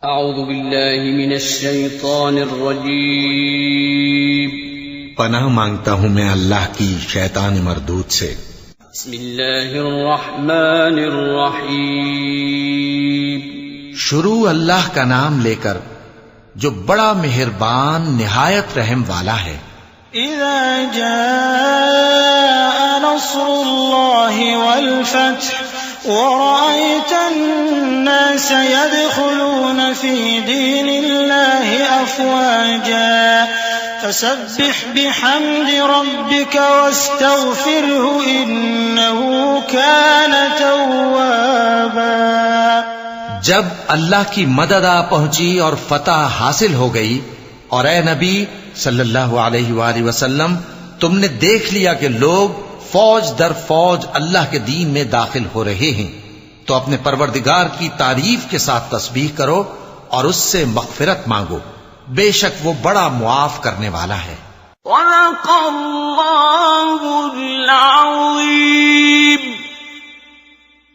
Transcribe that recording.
اعوذ باللہ من الشیطان الرجیم پناہ مانگتا ہوں میں اللہ کی شیطان مردود سے۔ بسم اللہ الرحمن الرحیم شروع اللہ کا نام لے کر جو بڑا مہربان نہایت رحم والا ہے۔ اذا جاء نصر اللہ والفتح ورأيت الناس يدخلون في دين الله أفواجا فسبح بحمد ربك واستغفره إنه كان توابا۔ جب اللہ کی مدد آ پہنچی اور فتح حاصل ہو گئی اور اے نبی صلی اللہ علیہ وآلہ وسلم تم نے دیکھ لیا کہ لوگ فوج در فوج اللہ کے دین میں داخل ہو رہے ہیں تو اپنے پروردگار کی تعریف کے ساتھ تسبیح کرو اور اس سے مغفرت مانگو، بے شک وہ بڑا معاف کرنے والا ہے۔ صدق اللہ العظیم۔